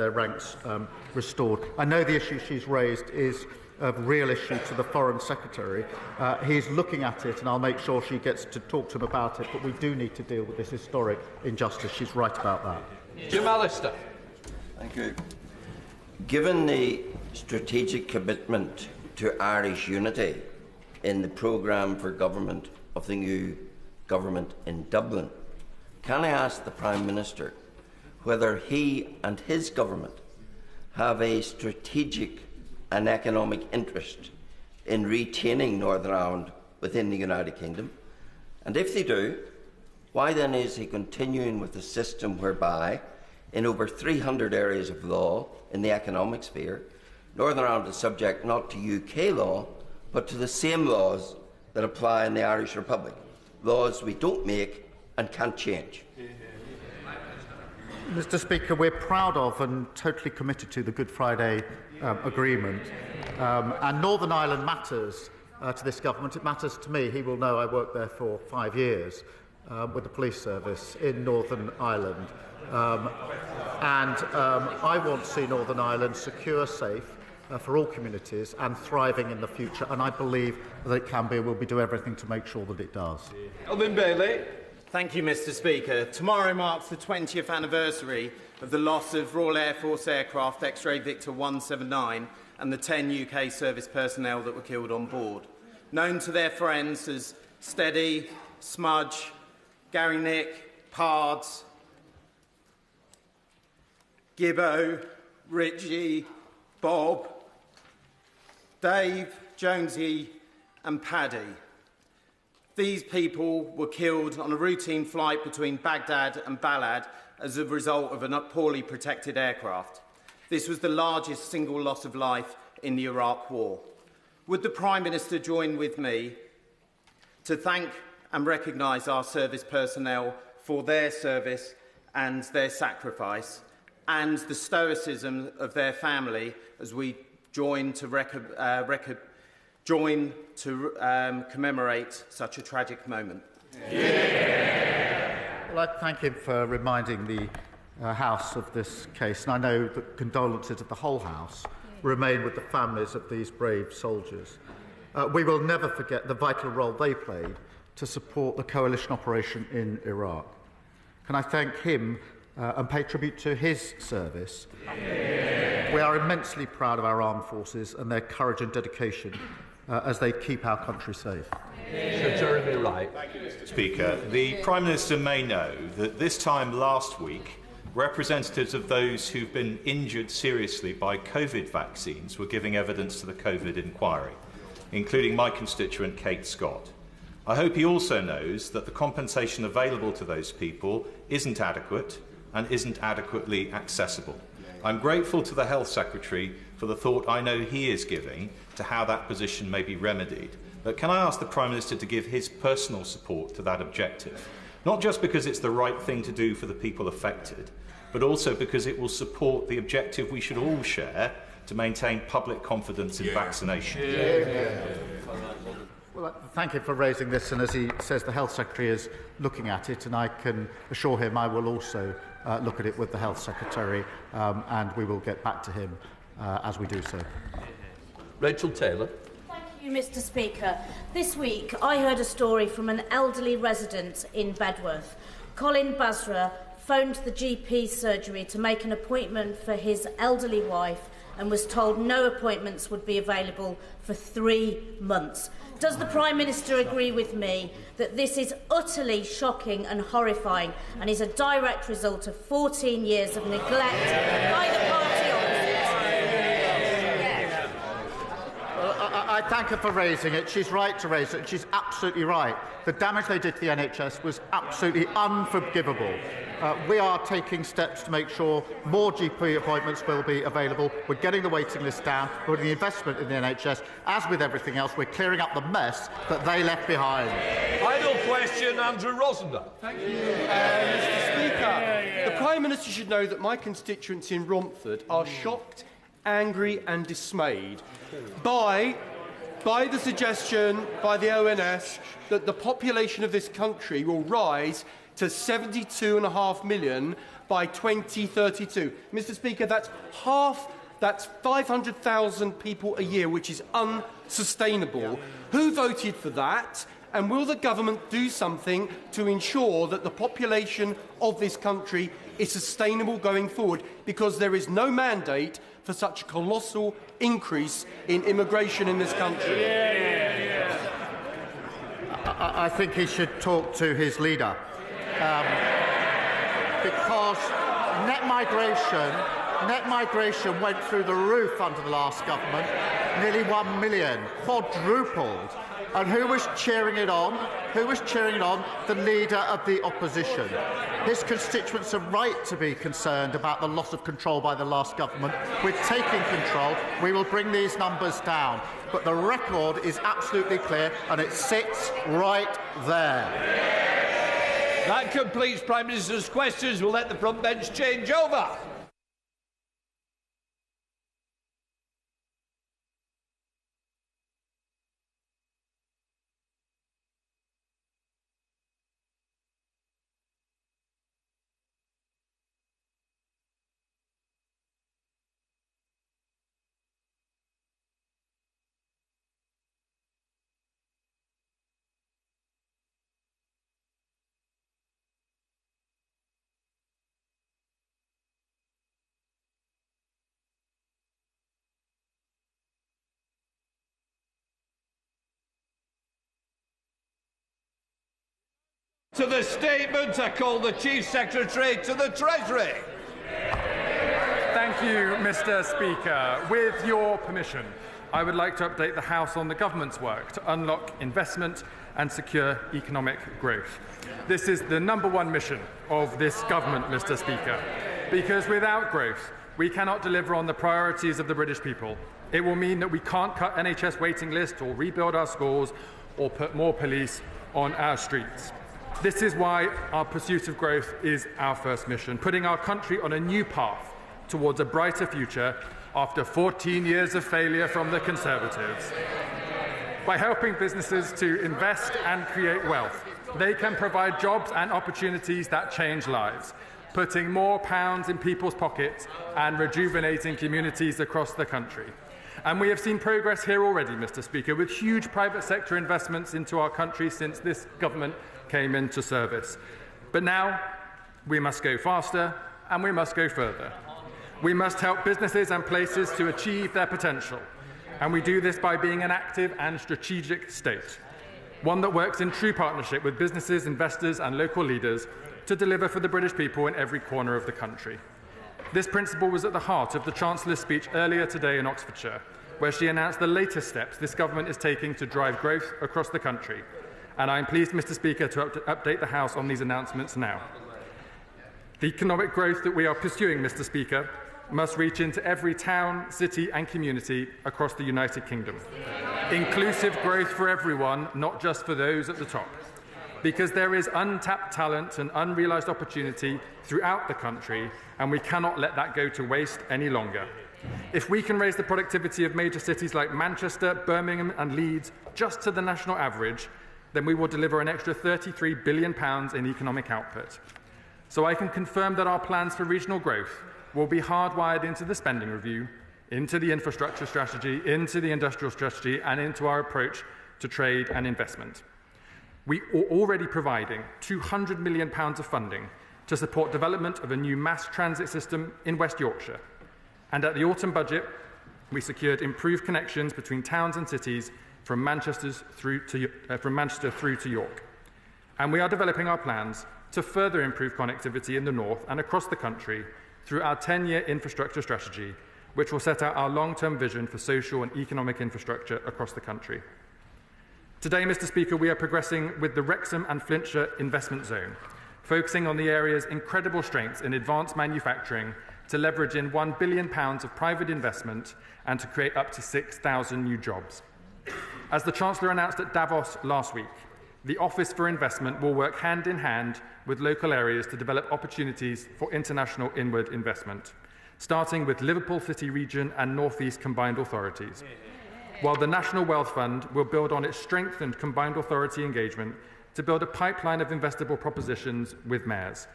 their ranks restored. I know the issue she's raised is a real issue to the Foreign Secretary. He's looking at it, and I'll make sure she gets to talk to him about it, but we do need to deal with this historic injustice. She's right about that. Jim Allister. Thank you. Given the strategic commitment to Irish unity in the programme for government of the new government in Dublin, can I ask the Prime Minister whether he and his government have a strategic and economic interest in retaining Northern Ireland within the United Kingdom? And if they do, why then is he continuing with a system whereby, in over 300 areas of law in the economic sphere, Northern Ireland is subject not to UK law, but to the same laws that apply in the Irish Republic, laws we don't make and can't change? Mr. Speaker, we're proud of and totally committed to the Good Friday Agreement. And Northern Ireland matters to this government. It matters to me. He will know I worked there for 5 years with the police service in Northern Ireland. I want to see Northern Ireland secure, safe for all communities and thriving in the future. And I believe that it can be, and we'll be doing everything to make sure that it does. Alvin Bailey. Thank you, Mr. Speaker. Tomorrow marks the 20th anniversary of the loss of Royal Air Force aircraft X-Ray Victor 179 and the 10 UK service personnel that were killed on board. Known to their friends as Steady, Smudge, Gary Nick, Pards, Gibbo, Richie, Bob, Dave, Jonesy and Paddy. These people were killed on a routine flight between Baghdad and Balad as a result of a poorly protected aircraft. This was the largest single loss of life in the Iraq War. Would the Prime Minister join with me to thank and recognise our service personnel for their service and their sacrifice, and the stoicism of their family as we join to commemorate such a tragic moment? Yeah. Well, I thank him for reminding the House of this case, and I know that condolences of the whole House remain with the families of these brave soldiers. We will never forget the vital role they played to support the coalition operation in Iraq. Can I thank him and pay tribute to his service? Yeah. We are immensely proud of our armed forces and their courage and dedication as they keep our country safe. Sir Jeremy Wright. Speaker, the Prime Minister may know that this time last week, representatives of those who've been injured seriously by COVID vaccines were giving evidence to the COVID inquiry, including my constituent Kate Scott. I hope he also knows that the compensation available to those people isn't adequate and isn't adequately accessible. I'm grateful to the Health Secretary for the thought I know he is giving to how that position may be remedied. But can I ask the Prime Minister to give his personal support to that objective? Not just because it's the right thing to do for the people affected, but also because it will support the objective we should all share to maintain public confidence in vaccination. Well, thank you for raising this, and as he says, the Health Secretary is looking at it, and I can assure him I will also look at it with the Health Secretary, and we will get back to him as we do so. Rachel Taylor. Thank you, Mr. Speaker. This week I heard a story from an elderly resident in Bedworth. Colin Basra phoned the GP surgery to make an appointment for his elderly wife and was told no appointments would be available for 3 months. Does the Prime Minister agree with me that this is utterly shocking and horrifying and is a direct result of 14 years of neglect by the party opposite? I thank her for raising it. She's right to raise it. She's absolutely right. The damage they did to the NHS was absolutely unforgivable. We are taking steps to make sure more GP appointments will be available. We're getting the waiting list down. We're doing the investment in the NHS. As with everything else, we're clearing up the mess that they left behind. Final question, Andrew Rosender. Thank you, Mr. Speaker. The Prime Minister should know that my constituents in Romford are shocked, angry and dismayed by the suggestion by the ONS that the population of this country will rise to 72.5 million by 2032. Mr. Speaker, that's 500,000 people a year, which is unsustainable. Who voted for that? And will the government do something to ensure that the population of this country is sustainable going forward? Because there is no mandate for such a colossal increase in immigration in this country. I think he should talk to his leader. Because net migration went through the roof under the last government, nearly 1 million, quadrupled. And who was cheering it on? Who was cheering it on? The leader of the opposition. His constituents are right to be concerned about the loss of control by the last government. We're taking control. We will bring these numbers down. But the record is absolutely clear, and it sits right there. That completes Prime Minister's questions. We'll let the front bench change over. To the statement, I call the Chief Secretary to the Treasury. Thank you, Mr. Speaker. With your permission, I would like to update the House on the government's work to unlock investment and secure economic growth. This is the #1 mission of this government, Mr. Speaker, because without growth, we cannot deliver on the priorities of the British people. It will mean that we can't cut NHS waiting lists or rebuild our schools or put more police on our streets. This is why our pursuit of growth is our first mission, putting our country on a new path towards a brighter future after 14 years of failure from the Conservatives. By helping businesses to invest and create wealth, they can provide jobs and opportunities that change lives, putting more pounds in people's pockets and rejuvenating communities across the country. And we have seen progress here already, Mr. Speaker, with huge private sector investments into our country since this government came into service. But now we must go faster and we must go further. We must help businesses and places to achieve their potential. And we do this by being an active and strategic state, one that works in true partnership with businesses, investors and local leaders to deliver for the British people in every corner of the country. This principle was at the heart of the Chancellor's speech earlier today in Oxfordshire, where she announced the latest steps this government is taking to drive growth across the country. And I am pleased, Mr. Speaker, to update the House on these announcements now. The economic growth that we are pursuing, Mr. Speaker, must reach into every town, city and community across the United Kingdom. Inclusive growth for everyone, not just for those at the top. Because there is untapped talent and unrealised opportunity throughout the country, and we cannot let that go to waste any longer. If we can raise the productivity of major cities like Manchester, Birmingham and Leeds just to the national average, then we will deliver an extra £33 billion in economic output. So I can confirm that our plans for regional growth will be hardwired into the spending review, into the infrastructure strategy, into the industrial strategy and into our approach to trade and investment. We are already providing £200 million of funding to support development of a new mass transit system in West Yorkshire. And at the autumn budget, we secured improved connections between towns and cities from Manchester through to York. And we are developing our plans to further improve connectivity in the north and across the country through our 10-year infrastructure strategy, which will set out our long-term vision for social and economic infrastructure across the country. Today, Mr. Speaker, we are progressing with the Wrexham and Flintshire Investment Zone, focusing on the area's incredible strengths in advanced manufacturing to leverage in £1 billion of private investment and to create up to 6,000 new jobs. As the Chancellor announced at Davos last week, the Office for Investment will work hand in hand with local areas to develop opportunities for international inward investment, starting with Liverpool City Region and North East Combined Authorities, while the National Wealth Fund will build on its strengthened combined authority engagement to build a pipeline of investable propositions with mayors,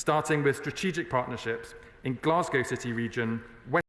starting with strategic partnerships in Glasgow City region, West